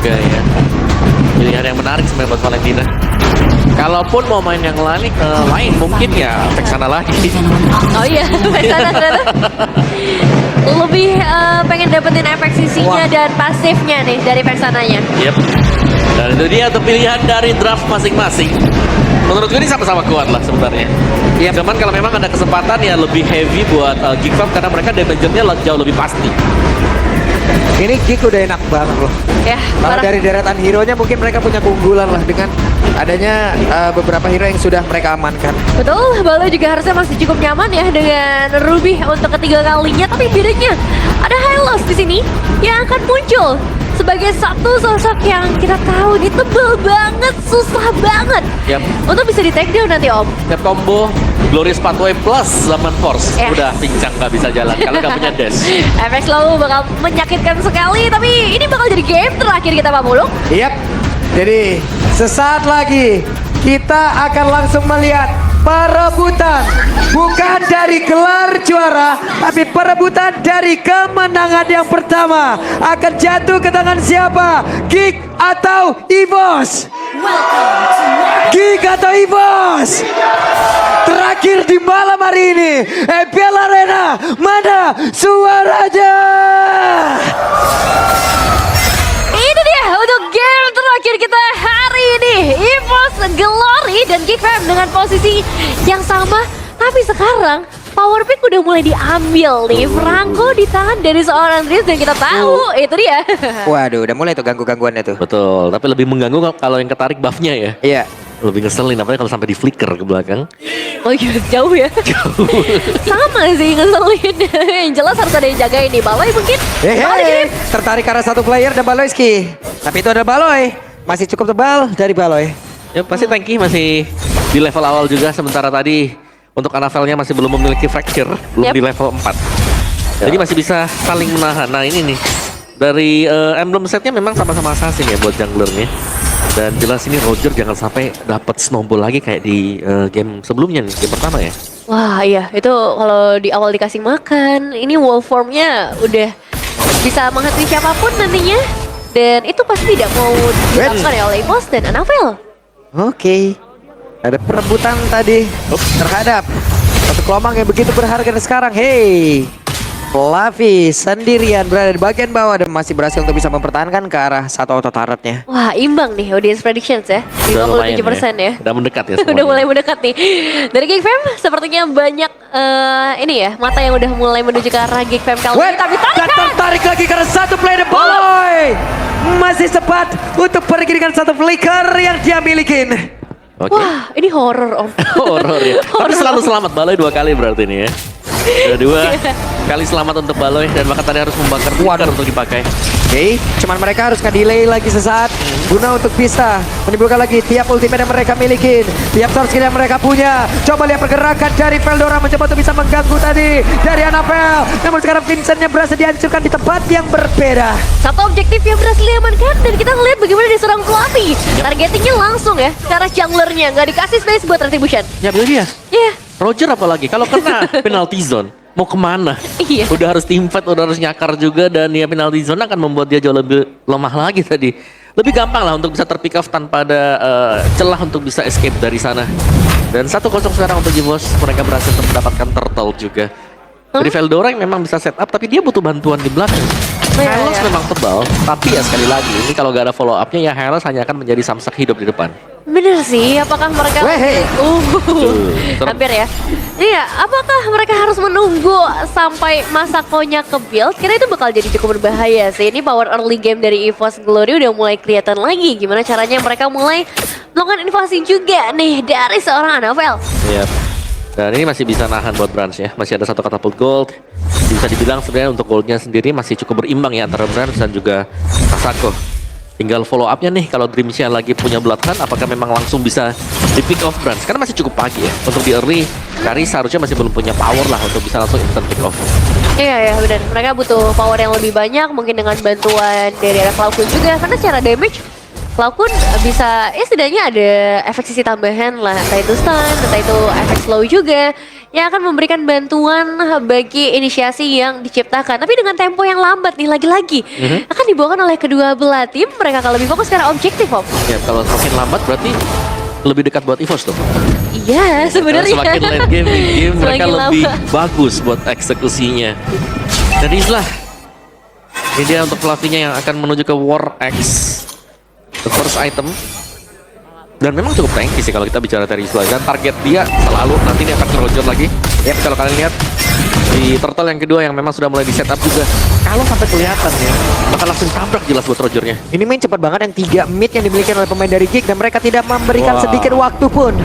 juga ya. Pilihan yang menarik sebenarnya buat Valentina. Kalaupun mau main yang lain mungkin ya efek sana lagi. Oh iya, efek sana ternyata lebih pengen dapetin efek sisinya dan pasifnya nih dari efek sananya. Yep. Dan itu dia untuk pilihan dari draft masing-masing. Menurut gue ini sama-sama kuat lah sebenarnya. Cuman kalau memang ada kesempatan ya lebih heavy buat Geek5 karena mereka damage-nya jauh lebih pasti. Ini Geek udah enak banget loh. Ya, Kalau dari deretan hero-nya mungkin mereka punya keunggulan lah dengan adanya beberapa hero yang sudah mereka amankan. betul, Baloi juga harusnya masih cukup nyaman ya dengan Ruby untuk ketiga kalinya. Tapi bedanya ada Hylos di sini yang akan muncul sebagai satu sosok yang kita tahu ini tebel banget, susah banget untuk bisa di take down nanti Om. Step combo Glorious Pathway plus Zaman Force udah pincang nggak bisa jalan kalau nggak punya dash. Efek selalu bakal menyakitkan sekali, tapi ini bakal jadi game terakhir kita Pak Muluk. Yap. Jadi sesaat lagi kita akan langsung melihat perebutan bukan dari gelar juara, tapi perebutan dari kemenangan yang pertama akan jatuh ke tangan siapa? Geek atau EVOS? Geek atau EVOS? Terakhir di malam hari ini, EPL Arena, mana suaranya? Ini dia untuk game terakhir kita hari ini, EVOS Glory dan Geek5 dengan posisi yang sama. Tapi sekarang power pick udah mulai diambil nih. Franco di tangan dari seorang Dries dan kita tahu itu dia. Waduh, udah mulai tuh ganggu-gangguannya tuh. Betul, tapi lebih mengganggu kalau yang ketarik buffnya ya. Iya. Lebih ngeselin, apalagi kalau sampai di flicker ke belakang. Oh iya, jauh ya. Sama sih ngeselin. Yang jelas harus ada yang jagain nih. Baloi mungkin. Tertarik karena satu player dan Baloyski. Tapi itu ada Baloi. Masih cukup tebal dari Baloi. Ya pasti Tanky masih di level awal juga, sementara tadi untuk Anavelnya masih belum memiliki fracture, belum di level 4. Jadi masih bisa saling menahan. Nah ini nih, dari emblem setnya memang sama-sama assassin ya buat junglernya. Dan jelas ini Roger jangan sampai dapat snowball lagi kayak di game sebelumnya nih, game pertama ya. Wah iya, itu kalau di awal dikasih makan, ini wall formnya udah bisa menghantui siapapun nantinya. Dan itu pasti tidak mau dilakukan ya oleh EVOS dan Anavel. Oke. Ada perebutan tadi terhadap satu kelompok yang begitu berharga dan sekarang. Hey, Fluffy sendirian berada di bagian bawah dan masih berhasil untuk bisa mempertahankan ke arah satu auto turretnya. Wah imbang nih audience predictions ya. 57% ya. Udah mendekat ya Udah mulai mendekat nih. Dari Geek5 sepertinya banyak ini ya, mata yang udah mulai menuju ke arah Geek5 kali ini. Tapi tertarik lagi karena satu player Baloi masih sempat untuk pergi dengan satu flicker yang dia milikin. Wah ini horror Om. Horror ya. Tapi selalu selamat Baloi 2 kali berarti nih ya. Udah 2 kali selamat untuk Baloi dan bahkan tadi harus membakar flicker untuk dipakai. Oke, cuman mereka harus nge-delay lagi sesaat guna untuk bisa menimbulkan lagi tiap ultimate yang mereka milikin, tiap source skill yang mereka punya. Coba lihat pergerakan dari Veldora mencoba untuk bisa mengganggu tadi dari Anavel. Namun sekarang Vincentnya berhasil dihancurkan di tempat yang berbeda. Satu objektif yang berhasil diamankan dan kita ngeliat bagaimana dia serang Fluffy. Targetingnya langsung ya ke arah junglernya, nggak dikasih space buat retribution. Ya bener dia. Iya. Roger apalagi kalau kena penalty zone mau kemana? Iya. Udah harus team fight, udah harus nyakar juga, dan ya penalty zone akan membuat dia jauh lebih lemah lagi tadi. Lebih gampang lah untuk bisa terpick off tanpa ada celah untuk bisa escape dari sana. Dan 1-0 sekarang untuk EVOS, mereka berhasil mendapatkan turtle juga. Dari Veldora yang memang bisa setup, tapi dia butuh bantuan di belakang. Hylos memang tebal, tapi ya sekali lagi ini kalau gak ada follow up-nya ya Hylos hanya akan menjadi samsak hidup di depan. Bener sih, apakah mereka hampir ya. Iya, apakah mereka harus menunggu sampai Masakonya ke build? Karena itu bakal jadi cukup berbahaya sih. Ini power early game dari EVOS Glory udah mulai kelihatan lagi. Gimana caranya mereka mulai melakukan invasi juga nih dari seorang Anavel. Iya. Dan ini masih bisa nahan buat Branch ya. Masih ada 1 katapult gold. Bisa dibilang sebenarnya untuk goldnya sendiri masih cukup berimbang ya antara Branch dan juga Kasako. Tinggal follow up-nya nih, kalau Dreamsnya lagi punya Bloodhunt, apakah memang langsung bisa di pick off Branch? Karena masih cukup pagi ya, untuk di early, Kari seharusnya masih belum punya power lah untuk bisa langsung instant pick off. Iya ya, benar. Mereka butuh power yang lebih banyak, mungkin dengan bantuan dari arah Cloudkun juga, karena secara damage, Cloudkun bisa, setidaknya ada efek sisi tambahan lah, entah itu stun, entah itu efek slow juga, yang akan memberikan bantuan bagi inisiasi yang diciptakan. Tapi dengan tempo yang lambat nih lagi-lagi akan dibawakan oleh kedua belah tim. Mereka akan lebih fokus karena objektif, Om. Ya, kalau semakin lambat berarti lebih dekat buat EVOS tuh. Iya, sebenarnya. Semakin late game, mereka Semakin lebih lama. bagus buat eksekusinya. Jadi lah, ini dia untuk Fluffy-nya yang akan menuju ke War X, the first item. Dan memang cukup tanky sih kalau kita bicara dari Isla. Dan target dia selalu nanti ini akan ngerojot lagi. Ya, kalau kalian lihat di turtle yang kedua yang memang sudah mulai di setup juga. Kalau sampai kelihatan ya, bakal langsung tabrak jelas buat Rogernya. Ini main cepat banget yang 3 mid yang dimiliki oleh pemain dari Geek dan mereka tidak memberikan Wow. sedikit waktu pun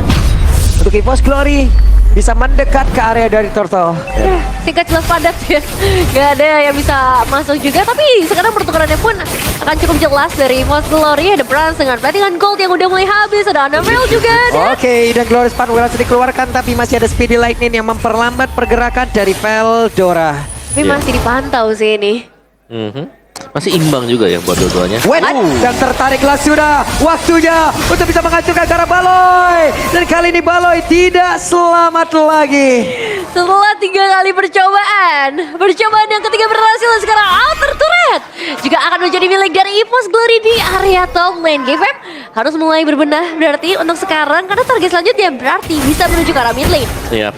untuk EVOS Glory bisa mendekat ke area dari Turtle. Ya, singkat jelas padat ya. Gak ada yang bisa masuk juga. Tapi sekarang pertukarannya pun akan cukup jelas dari Most Glory. Ada Brans dengan platingan gold yang udah mulai habis. Ada Anamel juga. Oke, dan Glorious Span langsung dikeluarkan tapi masih ada Speedy Lightning yang memperlambat pergerakan dari Veldora. Tapi masih dipantau sih ini. Masih imbang juga ya buat dua-duanya. Dan tertariklah sudah waktunya untuk bisa menghancurkan ke arah Baloy. Dan kali ini Baloy tidak selamat lagi. Setelah 3 kali percobaan yang ketiga berhasil dan sekarang Outer Turret juga akan menjadi milik dari EVOS Glory di area top lane. GFM harus mulai berbenah berarti untuk sekarang karena target selanjutnya berarti bisa menuju ke arah mid lane. Iya.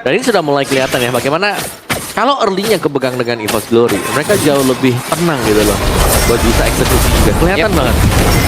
Dan ini sudah mulai kelihatan ya bagaimana kalau early-nya kepegang dengan EVOS Glory, mereka jauh lebih tenang gitu loh. Buat bisa eksekusi juga. Kelihatan banget.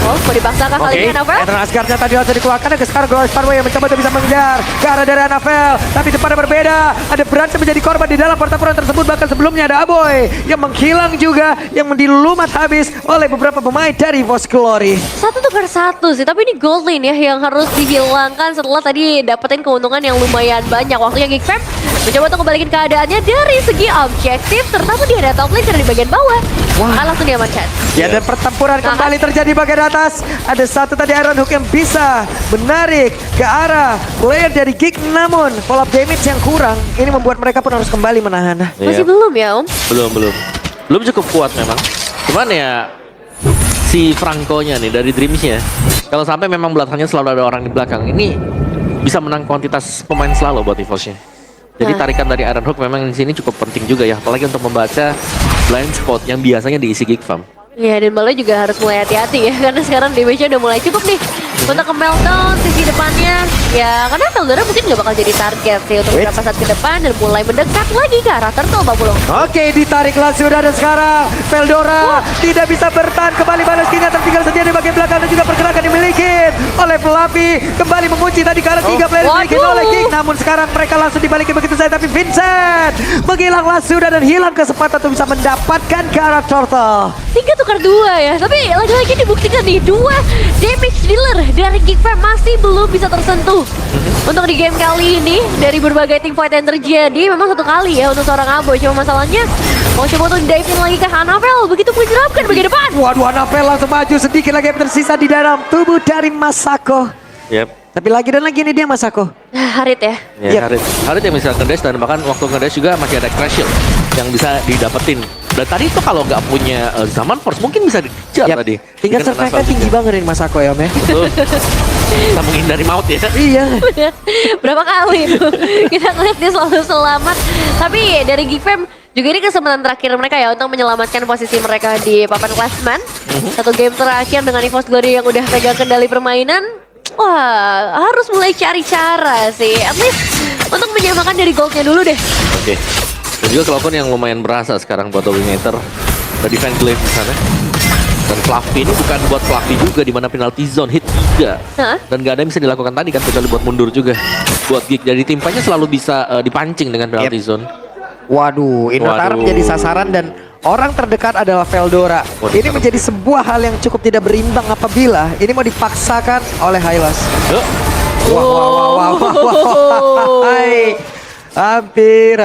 Oh, mau dipaksakan kali ini Anafel? Eternal Asgardnya tadi langsung dikeluarkan. Ada sekarang Glorious Sparway yang mencoba untuk bisa mengejar ke arah dari Anafel. Tapi depannya berbeda. Ada Brans yang menjadi korban di dalam pertempuran tersebut. Bahkan sebelumnya ada Aboy yang menghilang juga. Yang dilumat habis oleh beberapa pemain dari EVOS Glory. 1 tukar 1 sih, tapi ini gold lane ya yang harus dihilangkan setelah tadi dapetin keuntungan yang lumayan banyak. Waktunya Geek Fam mencoba untuk kembalikan keadaannya dari segi objektif, terutama di area top lane karena di bagian bawah. Wah, langsung diamankan. Ya, dan pertempuran kembali terjadi bagian atas. Ada satu tadi Iron Hook yang bisa menarik ke arah player dari Geek. Namun follow up damage yang kurang. Ini membuat mereka pun harus kembali menahan. Masih Iya. belum ya Om? Belum cukup kuat memang. Cuman ya si Franco-nya nih dari Dreams-nya, kalau sampai memang belakangnya selalu ada orang di belakang, ini bisa menang kuantitas pemain selalu buat EVOS-nya. Jadi tarikan dari Iron Hook memang di sini cukup penting juga ya, apalagi untuk membaca blind spot yang biasanya diisi Geek Farm. Ya, dan Baloy juga harus mulai hati-hati ya, karena sekarang damage-nya udah mulai cukup nih untuk ke meltdown sisi depannya. Ya, karena Veldora mungkin nggak bakal jadi target sih untuk beberapa saat ke depan dan mulai mendekat lagi ke arah Turtle, Bang Bulung. Oke, ditariklah sudah dan sekarang Veldora tidak bisa bertahan kembali. Balas King-nya tertinggal setia di bagian belakang dan juga pergerakan dimiliki oleh Fluffy. Kembali mengunci tadi karena 3 player dimiliki oleh King. Namun sekarang mereka langsung dibalikin begitu saja. Tapi Vincent menghilanglah sudah dan hilang kesempatan untuk bisa mendapatkan ke arah Turtle. 3 tukar 2 ya, tapi lagi-lagi dibuktikan nih 2 damage dealer dari Geek Fam masih belum bisa tersentuh. Untuk di game kali ini dari berbagai team fight yang terjadi memang 1 kali ya untuk seorang Aboy. Cuma masalahnya mau coba untuk dive in lagi ke Anafel, begitu menyeramkan bagian depan. Waduh, Anafel langsung maju sedikit lagi yang tersisa di dalam tubuh dari Masako. Yep. Tapi lagi dan lagi ini dia Masako. Harit ya. Ya, Harit yang bisa ngedash dan bahkan waktu ngedash juga masih ada crash shield yang bisa didapetin. Dan tadi itu kalau nggak punya Zaman Force mungkin bisa dikejar tadi. Tingkat Dengan survive Anafel tinggi juga. banget dari Masako ya Om ya. Betul. Kita menghindari maut ya. Iya. Berapa kali tuh kita ngeliat dia selalu selamat. Tapi dari Geek Fam juga ini kesempatan terakhir mereka ya untuk menyelamatkan posisi mereka di papan klasmen. 1 game terakhir dengan EVOS Glory yang udah pegang kendali permainan. Wah, harus mulai cari cara sih. At least untuk menyamakan dari goldnya dulu deh. Oke. Dan juga Cloudcon yang lumayan berasa sekarang buat Dominator. Ada defense glaive di sana. Dan Fluffy ini bukan buat Fluffy juga di mana penalty zone hit 3. Dan gak ada yang bisa dilakukan tadi kan kecuali buat mundur juga. Buat Geek jadi tim fight-nya selalu bisa dipancing dengan penalty zone. Waduh, Inotara menjadi sasaran dan orang terdekat adalah Veldora. Ini menjadi sebuah hal yang cukup tidak berimbang apabila ini mau dipaksakan oleh Hylas. Wah. Hai. Hampir.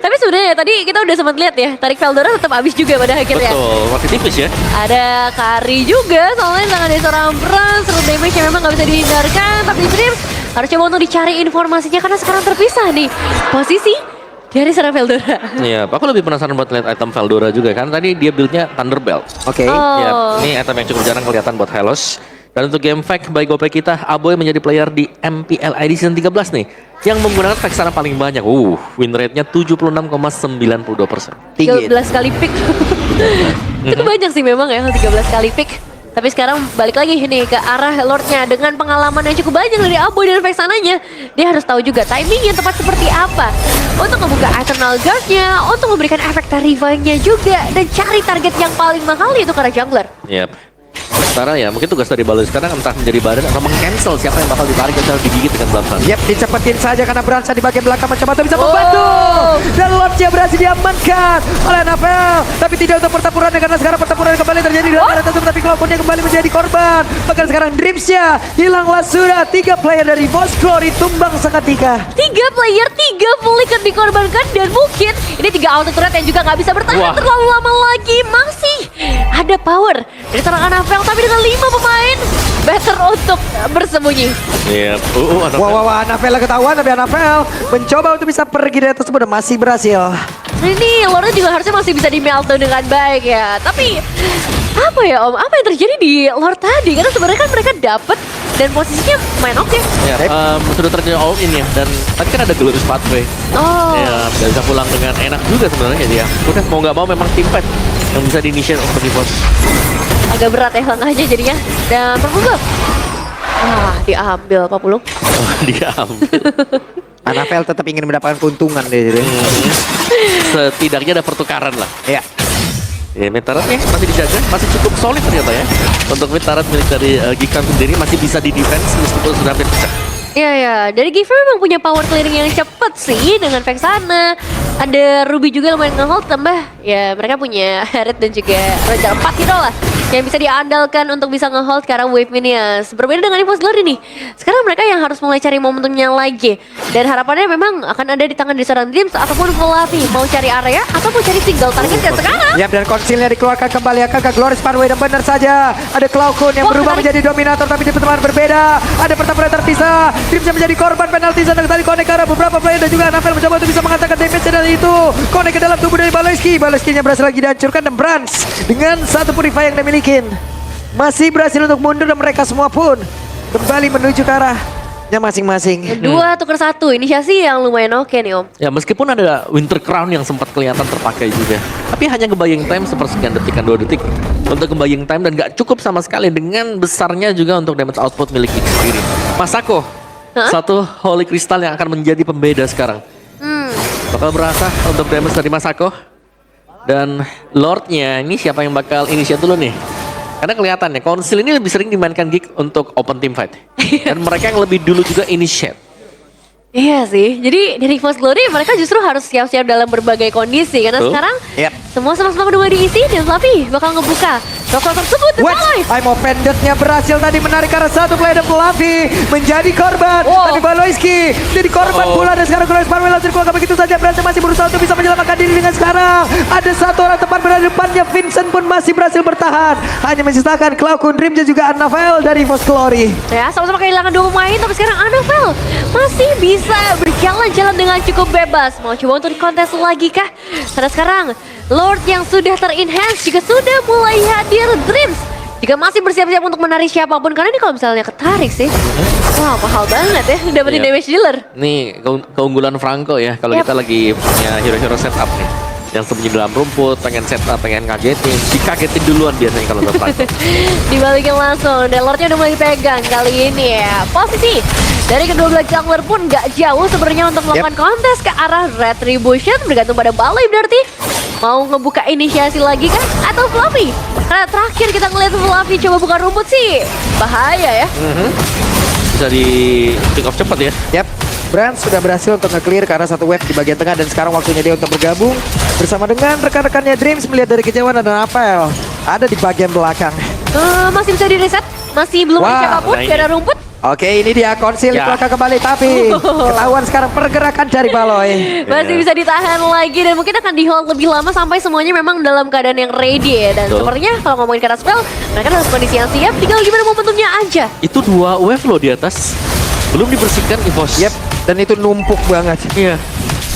Tapi sebenarnya tadi kita udah sempat lihat ya, tarik Veldora tetap habis juga pada akhirnya. Betul, masih tipis ya. Ada Kari juga, soalnya tangan dari seorang Brans, serut damage yang memang gak bisa dihindarkan. Tapi Dreams harus coba untuk dicari informasinya karena sekarang terpisah nih posisi dari seorang Veldora. Iya, aku lebih penasaran buat lihat item Veldora juga kan. Tadi dia build-nya Thunderbelt. Oke. Oh. Ya, ini item yang cukup jarang kelihatan buat Hylos. Dan untuk game fact by GoPay kita, Aboy menjadi player di MPLID season 13 nih yang menggunakan Vexana paling banyak. Win rate-nya 76,92%. 13 kali pick. Cukup banyak sih memang ya 13 kali pick. Tapi sekarang balik lagi nih ke arah Lordnya dengan pengalaman yang cukup banyak dari Aboy dan Vexananya. Dia harus tahu juga timingnya tepat seperti apa untuk membuka Eternal Guard-nya, untuk memberikan efek revive-nya juga, dan cari target yang paling mahal itu karena jungler. Yap. Sekarang ya mungkin tugas dari Baloi sekarang entah menjadi badan atau meng-cancel siapa yang bakal ditarik atau digigit dengan Bloodfan. Yap, dicepetin saja karena Bransa di bagian belakang mencoba untuk bisa membantu. Dan Lordnya berhasil diamankan oleh Navel. Tapi tidak untuk pertempuran karena sekarang pertempuran kembali terjadi di dalam tersebut. Tapi Cloud kembali menjadi korban. Bahkan sekarang Dreams-nya hilanglah sudah. 3 player dari Boss Glory tumbang seketika. 3 player, 3 flicker dikorbankan, dan mungkin ini 3 auto turret yang juga nggak bisa bertahan terlalu lama lagi. Masih ada power dari serangan Navel, tapi dengan 5 pemain better untuk bersembunyi. Iya. Wah, Anavel ketahuan, tapi Anavel mencoba untuk bisa pergi dari tersebut dan masih berhasil. Nah, ini Lordnya juga harusnya masih bisa di meltdown dengan baik ya. Tapi apa ya Om? Apa yang terjadi di Lord tadi? Karena sebenarnya kan mereka dapet dan posisinya main oke. Ya, sudah terjadi all in ya. Dan tadi kan ada Glorious Pathway. Oh. Ya, dan bisa pulang dengan enak juga sebenarnya dia. Udah mau nggak mau memang tim fight yang bisa di-initiate untuk di boss. Agak berat ya langkahnya jadinya. Dan Purple Buff. Diambil Pak Pulung. Diambil. Anavel tetap ingin mendapatkan keuntungan deh. Setidaknya ada pertukaran lah. Ya. Ya, mid-turretnya masih dijaga, masih cukup solid ternyata ya. Untuk mid-turret milik dari Gikan sendiri masih bisa di-defense meskipun sudah hampir pecah. Iya, dari Giver memang punya power clearing yang cepet sih dengan Vexana. Ada Ruby juga lumayan nge-hold, tambah ya mereka punya Herald dan juga Raja 4 hero lah yang bisa diandalkan untuk bisa nge-hold sekarang Wave Minions. Berbeda dengan EVOS Glory nih, sekarang mereka yang harus mulai cari momentumnya lagi. Dan harapannya memang akan ada di tangan di seorang Dreams ataupun Fluffy. Mau cari area ataupun cari single target dan sekarang. Yap, dan konsilnya dikeluarkan kembali akan ke Glorious Pathway, dan benar saja ada Cloud yang berubah menjadi dominator, tapi di pertemuan berbeda. Ada pertempuran terpisah. Dreams yang menjadi korban penalti zone tadi connect ke arah beberapa player, dan juga Anavel mencoba untuk bisa mengatakan damage dari itu. Connect ke dalam tubuh dari Baloyski. Baloyski-nya berhasil lagi dihancurkan, dan Brans dengan satu purify yang dimiliki masih berhasil untuk mundur, dan mereka semua pun kembali menuju ke arahnya masing-masing. 2 tuker 1, inisiasi yang lumayan oke nih Om. Ya meskipun ada Winter Crown yang sempat kelihatan terpakai juga, tapi hanya nge-buying time sepersekian detikan 2 detik untuk nge-buying time, dan gak cukup sama sekali dengan besarnya juga untuk damage output milik kita sendiri. Masako, satu Holy Crystal yang akan menjadi pembeda sekarang. Bakal berasa untuk damage dari Masako. Dan Lordnya ini siapa yang bakal initiate dulu nih? Karena kelihatannya konsil ini lebih sering dimainkan Geek untuk open team fight. Dan mereka yang lebih dulu juga initiate. Iya sih, jadi dari EVOS Glory mereka justru harus siap-siap dalam berbagai kondisi. Karena sekarang semua senang-senang udah diisi, dan Fluffy bakal ngebuka dokter tersebut. I'm offended-nya berhasil tadi menarik arah satu player, dan Fluffy menjadi korban. Tapi Baloyski jadi korban pula, dan sekarang Glorious Pathway langsung keluar begitu saja. Branson masih berusaha untuk bisa menyelamatkan diri dengan sekarang. Ada satu orang tepat berada di depannya, Vincent pun masih berhasil bertahan. Hanya menyisakan Cloud, Dream, dan juga Anavel dari EVOS Glory. Ya, sama-sama kehilangan 2 pemain, tapi sekarang Anavel masih bisa berjalan-jalan dengan cukup bebas. Mau coba untuk dikontes lagi kah? Karena sekarang Lord yang sudah ter-enhance juga sudah mulai hadir. Dreams juga masih bersiap-siap untuk menarik siapapun, karena ini kalau misalnya ketarik sih, wah mahal banget ya dapetin damage dealer. Nih keunggulan Franco ya kalau kita lagi punya hero-hero setup nih. Yang sembunyi dalam rumput, pengen setup, pengen ngagetin, dikagetin duluan biasanya kalau udah Franco. Dibalikin langsung, dan Lordnya udah mulai pegang kali ini ya. Posisi dari kedua belah jungler pun gak jauh sebenarnya untuk melakukan kontes ke arah Retribution. Bergantung pada Baloi berarti. Mau ngebuka inisiasi lagi kan? Atau Fluffy? Karena terakhir kita ngeliat Fluffy coba buka rumput sih, bahaya ya. Bisa di pick off cepat ya. Yap, Brand sudah berhasil untuk nge-clear ke arah satu wave di bagian tengah, dan sekarang waktunya dia untuk bergabung bersama dengan rekan-rekannya Dreams. Melihat dari kejauhan ada Navel ada di bagian belakang. Masih bisa di-reset, masih belum ada siapapun, gak ada rumput. Oke, ini dia konsil dikeluarkan kembali, tapi ketahuan sekarang pergerakan dari Baloi. Masih bisa ditahan lagi, dan mungkin akan di-hold lebih lama sampai semuanya memang dalam keadaan yang ready ya. Dan sepertinya kalau ngomongin karena spell, mereka dalam kondisi yang siap, tinggal gimana momentumnya aja. Itu 2 wave loh di atas. Belum dibersihkan EVOS. Yep. Dan itu numpuk banget. Iya.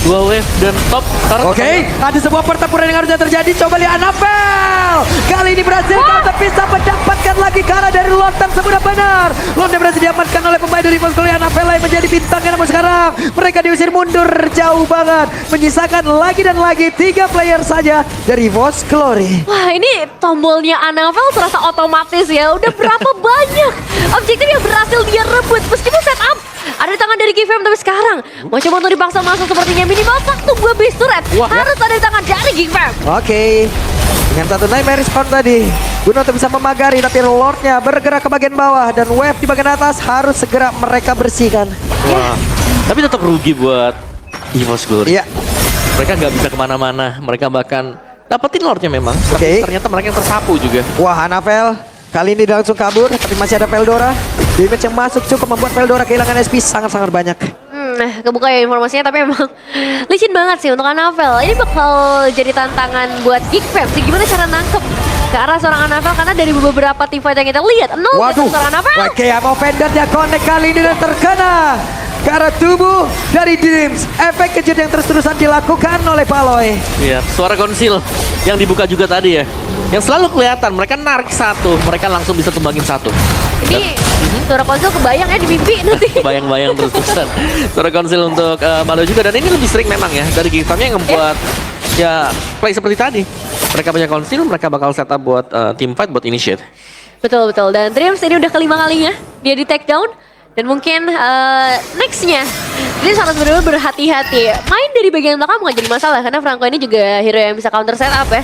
2 wave dan top. Oke, ada sebuah pertempuran yang harusnya terjadi. Coba lihat Anafel. Kali ini berhasil counter bisa mendapatkan lagi karena dari Lord tersebut benar. Lord berhasil diamankan oleh pemain dari Evos Glory. Anafel yang menjadi bintangnya, namun sekarang mereka diusir mundur jauh banget. Menyisakan lagi dan lagi 3 player saja dari Evos Glory. Wah, ini tombolnya Anafel terasa otomatis ya. Udah berapa banyak objektif yang berhasil dia rebut meskipun setup ada di tangan dari GFM, tapi sekarang mau coba untuk dipaksa masuk sepertinya minimal satu buah base turret harus ada di tangan dari GFM. Oke, dengan satu nightmare respawn tadi, Guna untuk bisa memagari, tapi Lordnya bergerak ke bagian bawah dan wave di bagian atas harus segera mereka bersihkan. Wah, tapi tetap rugi buat Evos Glory. Iya. Mereka nggak bisa kemana-mana. Mereka bahkan dapetin Lordnya memang. Tapi ternyata mereka yang tersapu juga. Wah, Anafel kali ini dia langsung kabur, tapi masih ada Veldora. Damage yang masuk cukup membuat Veldora kehilangan SP sangat-sangat banyak. Kebuka ya informasinya, tapi emang licin banget sih untuk Anafel. Ini bakal jadi tantangan buat GFM sih, gimana cara nangkep ke arah seorang Anafel, karena dari beberapa teamfight yang kita lihat, Waduh, seorang Anafel. Oke, Ammo Vendornya connect kali ini dan terkena ke arah tubuh dari Dreams. Efek kejut yang terus-terusan dilakukan oleh Paloy. Iya, suara konsil yang dibuka juga tadi ya. Yang selalu kelihatan, mereka narik satu, mereka langsung bisa tumbangin satu. Ini suara konsul kebayang ya di mimpi nanti. Bayang-bayang terus-terusan. Suara konsil untuk Malo juga, dan ini lebih sering memang ya dari GFM yang membuat ya play seperti tadi. Mereka punya konsil, mereka bakal setup buat team fight, buat initiate. Betul. Dan Dreams ini udah kelima kalinya dia di take down. Dan mungkin nextnya Dreams harus benar-benar berhati-hati. Main dari bagian belakang bukan jadi masalah, karena Franco ini juga hero yang bisa counter setup ya.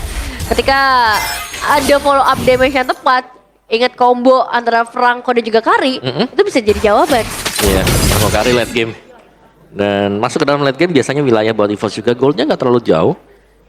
Ketika ada follow up damage yang tepat, ingat combo antara Franco dan juga Kari, itu bisa jadi jawaban. Iya, Franco Kari late game. Dan masuk ke dalam late game biasanya wilayah buat Evos juga, goldnya nggak terlalu jauh.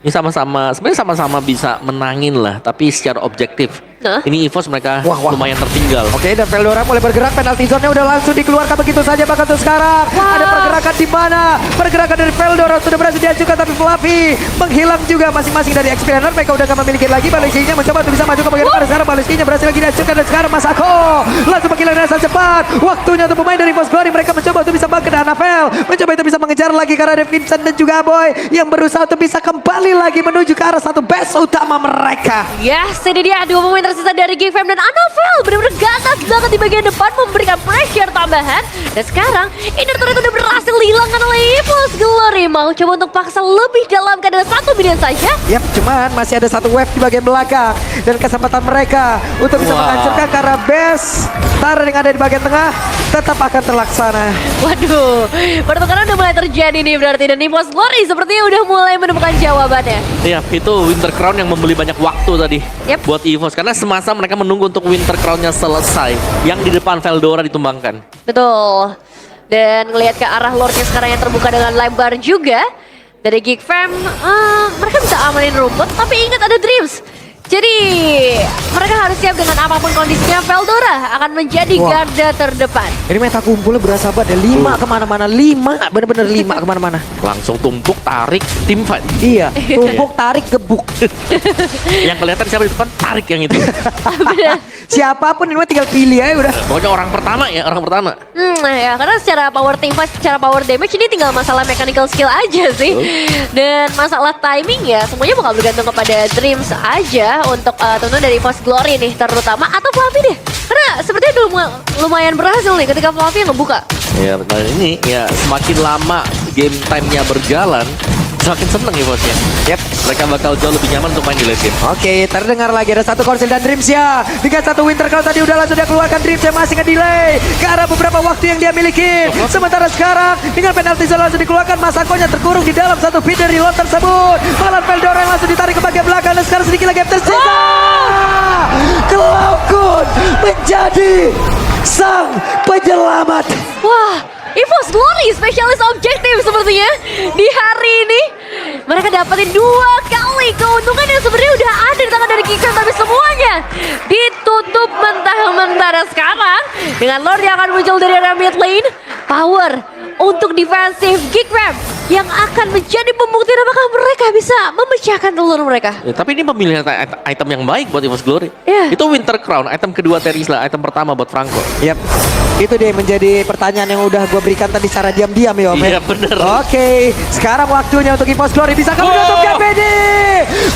Ini sama-sama, sebenarnya sama-sama bisa menangin lah, tapi secara objektif. Ini Evos mereka lumayan tertinggal. Oke, dan Veldora mulai bergerak, penalty zone-nya udah langsung dikeluarkan begitu saja. Bahkan tuh sekarang ada pergerakan di mana? Pergerakan dari Veldora sudah berhasil diajukan, tapi Fluffy menghilang juga masing-masing dari Explainer. Mereka udah gak memiliki lagi. Baliskinya mencoba untuk bisa maju ke bagian depan. Sekarang Baliskinya berhasil lagi diajukan, dan sekarang Masako langsung menghilang dengan sangat cepat. Waktunya untuk pemain dari Evos Glory, mereka mencoba untuk bisa bangkit. Anafel mencoba itu bisa mengejar lagi karena ada Vincent dan juga Boy yang berusaha untuk bisa kembali lagi menuju ke arah satu base utama mereka. Yes, ini dia 2 pemain tersisa dari GFM, dan Anafel benar-benar ganas banget di bagian depan memberikan pressure tambahan. Dan sekarang inner turret udah berhasil dihilangkan oleh Evos Glory. Mau coba untuk paksa lebih dalam ke dalam 1 minion saja. Yap, cuman masih ada satu wave di bagian belakang, dan kesempatan mereka untuk bisa menghancurkan karena base Tara yang ada di bagian tengah tetap akan terlaksana. Waduh, pertukaran udah mulai terjadi nih berarti, dan Evos Glory sepertinya udah mulai menemukan jawabannya. Iya, itu Winter Crown yang membeli banyak waktu tadi buat Evos, karena semasa mereka menunggu untuk Winter Crown-nya selesai, yang di depan Veldora ditumbangkan. Betul. Dan ngelihat ke arah Lordnya sekarang yang terbuka dengan lebar juga dari GFM, mereka bisa amanin rumput, tapi ingat ada Dreams. Jadi mereka harus siap dengan apapun kondisinya. Veldora akan menjadi garda terdepan. Ini meta kumpulnya berasa banget, ada 5 kemana-mana, 5, bener-bener 5 kemana-mana. Langsung tumpuk, tarik, team fight. Iya, tumpuk, tarik, gebuk. Yang kelihatan siapa di depan, tarik yang itu. Siapapun ini mah tinggal pilih aja udah. Pokoknya orang pertama ya, orang pertama. Ya, karena secara power team fight, secara power damage ini tinggal masalah mechanical skill aja sih. Dan masalah timing ya, semuanya bakal bergantung kepada Dreams aja untuk tentu dari Evos Glory nih terutama, atau Fluffy deh. Karena sepertinya lumayan berhasil nih ketika Fluffy ngebuka. Ya, benar, ini ya semakin lama game time-nya berjalan, semakin seneng ya bosnya. Yap, mereka bakal jauh lebih nyaman untuk main di late game. Oke, terdengar lagi ada satu konsil dan Dreams ya. Dengan satu Winter Crown tadi udah langsung dia keluarkan. Dreams yang masih nge-delay ke arah beberapa waktu yang dia miliki. Sementara sekarang dengan penalti zone langsung dikeluarkan, Masakonya terkurung di dalam satu pin dari lot tersebut. Malah Veldora yang langsung ditarik ke bagian belakang, dan sekarang sedikit lagi yang tersisa. Cloud menjadi sang penyelamat. Wah, Evos Glory spesialis objektif sepertinya di hari ini. Mereka dapetin 2 kali keuntungan yang sebenarnya udah ada di tangan dari Kikan, tapi semuanya ditutup mentah-mentah. Sekarang dengan Lord yang akan muncul dari area mid lane, power untuk defensif Geekfam yang akan menjadi pembuktian apakah mereka bisa memecahkan telur mereka. Ya, tapi ini pemilihan item yang baik buat EVOS Glory. Iya. Itu Winter Crown, item kedua Terisla, item pertama buat Franco. Yap. Itu dia menjadi pertanyaan yang udah gue berikan tadi secara diam-diam ya Om. Iya, bener. Oke, sekarang waktunya untuk EVOS Glory bisa kamu menutup game ini.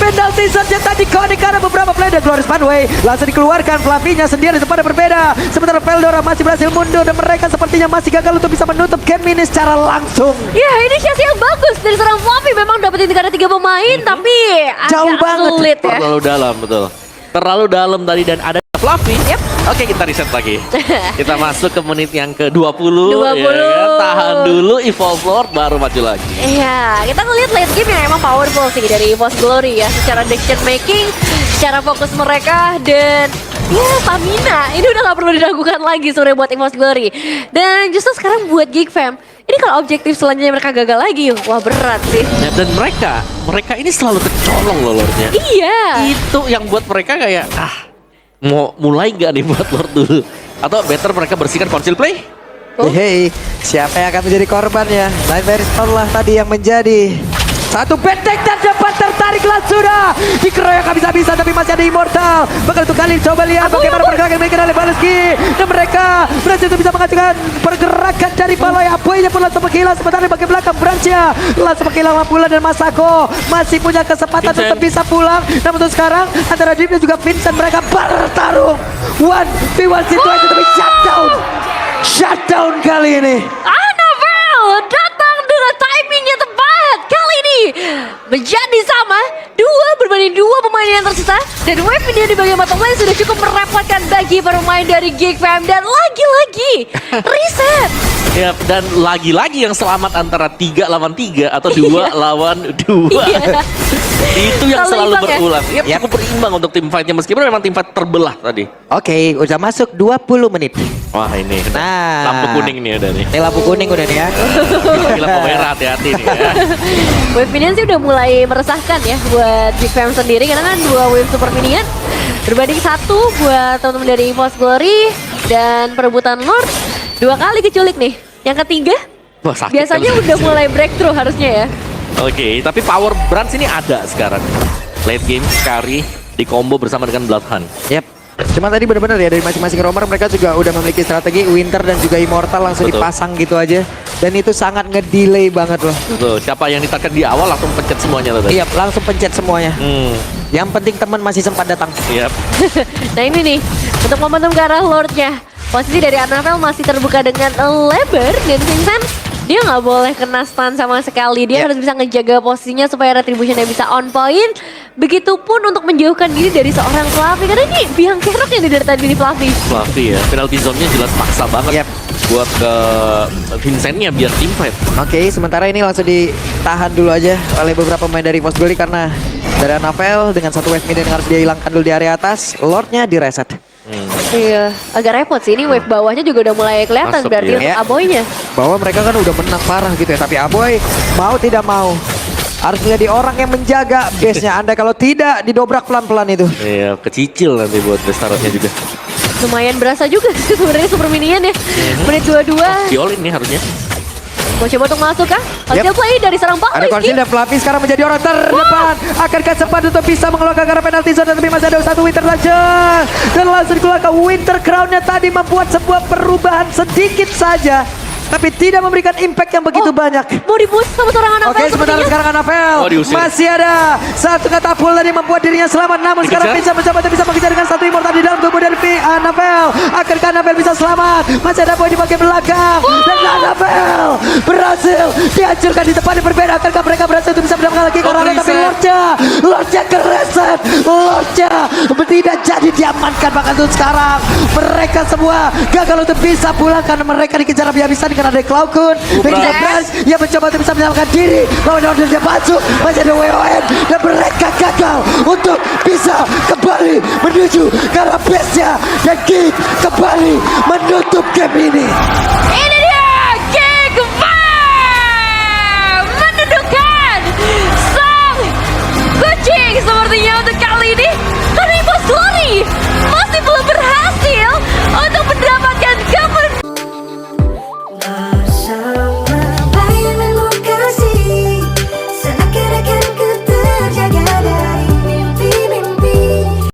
Penalti saja tadi connect karena beberapa player dan Glorious Funway langsung dikeluarkan. Flavinya sendiri sepada berbeda. Sementara Veldora masih berhasil mundur dan mereka sepertinya masih gagal untuk bisa menutup game ini secara langsung. Ya, inisiasi yang bagus dari seorang Fluffy, memang dapetin ada 3 pemain tapi Jauh agak banget. sulit ya. Terlalu dalam, betul. Terlalu dalam tadi dan ada Fluffy. Yep. Oke, kita reset lagi. Kita masuk ke menit yang ke-20. 20. Ya, kan? Tahan dulu Evolve Lord baru maju lagi. Iya, kita ngeliat late game yang emang powerful sih dari EVOS Glory ya. Secara decision making, secara fokus mereka, dan ya stamina. Ini udah gak perlu diragukan lagi sebenarnya buat EVOS Glory. Dan justru sekarang buat Geekfam, ini kalau objektif selanjutnya mereka gagal lagi, wah berat sih. Ya, dan mereka ini selalu kecolong loh Lordnya. Iya. Itu yang buat mereka kayak, mau mulai gak nih buat Lord dulu? Atau better mereka bersihkan konsil play? Oh. Hei, siapa yang akan menjadi korban ya? Nightmare Storm lah tadi yang menjadi satu benteng dan dapat tertariklah sudah dikeroyok habis-habisan, tapi masih ada Immortal. Bakal untuk kali coba lihat bagaimana pergerakan mereka oleh Baleski, dan mereka berhasil untuk bisa mengajukan pergerakan dari Baloy. Apoynya pun langsung menghilang, sementara di bagian belakang Brancia langsung menghilang pula, dan Masako masih punya kesempatan Vincent untuk bisa pulang. Namun untuk sekarang antara Dream dan juga Vincent mereka bertarung 1v1 situasi, tapi shutdown kali ini. Annabelle datang dengan timing yang tepat. Kali ini menjadi sama 2-2 pemain yang tersisa, dan wave ini di bagian bottom lane sudah cukup merepotkan bagi pemain dari Geekfam, dan lagi-lagi reset. Ya, dan lagi-lagi yang selamat antara 3 lawan 3 atau 2 lawan 2. Iya. Itu yang Selalu selalu imbang ya? berulang. Yap, cukup berimbang untuk tim fightnya meskipun memang tim fight terbelah tadi. Oke, udah masuk 20 menit. Wah ini, Nah. lampu kuning nih udah nih. Ini lampu kuning udah nih ya. Gila lampu merah, hati-hati nih ya. Wave minion sih udah mulai meresahkan ya buat Geekfam sendiri, karena kan 2 wave super minion berbanding 1 buat teman-teman dari EVOS Glory, dan perebutan Lord 2 kali keculik nih. Yang ketiga Wah, sakit biasanya kalau udah sakit. mulai breakthrough harusnya ya. Oke, tapi power branch ini ada sekarang. Late game, Kari di combo bersama dengan Bloodhound. Yap. Cuma tadi benar-benar ya dari masing-masing romer mereka juga udah memiliki strategi Winter dan juga Immortal langsung Betul. dipasang gitu aja. Dan itu sangat ngedelay banget loh. Tuh, siapa yang ditekan di awal langsung pencet semuanya tuh. Iya, langsung pencet semuanya. Yang penting teman masih sempat datang. Yap. Nah ini nih, untuk momentum ke arah Lordnya, posisi dari Annabelle masih terbuka dengan lebar, dan Vincent dia nggak boleh kena stun sama sekali. Dia harus bisa ngejaga posisinya supaya retributionnya bisa on point. Begitupun untuk menjauhkan diri dari seorang Fluffy, karena ini biang kerok yang dari tadi di Fluffy. Fluffy ya, penalty zone-nya jelas paksa banget. Yap. Buat ke Vincentnya biar team fight. Oke, sementara ini langsung ditahan dulu aja oleh beberapa pemain dari EVOS Glory karena dari Annabelle dengan satu wave mid yang harus dia hilangkan dulu di area atas, Lordnya direset. Iya, agak repot sih. Ini wave bawahnya juga udah mulai kelihatan Masuk, berarti iya. untuk Ya. Aboynya. Bahwa mereka kan udah menang parah gitu ya, tapi Aboy mau tidak mau harus menjadi orang yang menjaga base-nya. Anda kalau tidak didobrak pelan-pelan itu. Iya, kecicil nanti buat restartnya juga. Lumayan berasa juga sih sebenarnya super minion ya. Menit 22. Kiolin nih harusnya. Mau coba untuk masuk kah? Conceal play dari seorang Pak Ada Konsil dan Fluffy sekarang menjadi orang terdepan. Akankah sempat untuk bisa mengeluarkan karena penalti zone, tapi masih ada satu Winter Legend. Dan langsung dikeluarkan Winter Crown-nya tadi membuat sebuah perubahan sedikit saja, tapi tidak memberikan impact yang begitu banyak. Mau dibus sama seorang Annabelle. Oke, sementara sepertinya. sekarang Annabelle Oh, diusir. masih ada satu katapult tadi membuat dirinya selamat. Namun sekarang Dikejar. bisa mencoba untuk bisa mengejar dengan satu immortal di dalam tubuh dari Annabelle. Akankah Annabelle bisa selamat? Masih ada poin di bagian belakang. Dan Annabelle berhasil dihancurkan di tempat yang berbeda. Akankah mereka berhasil untuk bisa mendapatkan lagi karena tapi reset. Lordnya kereset. Lordnya tidak jadi diamankan, bahkan untuk sekarang mereka semua gagal untuk bisa pulang karena mereka dikejar habis-habisan dengan ada Cloudkun dan juga Branch yang mencoba untuk bisa menyelamatkan diri. Lawan dia masuk, masih ada WON dan mereka gagal untuk bisa kembali menuju ke arah base-nya, dan Geek kembali menutup game ini.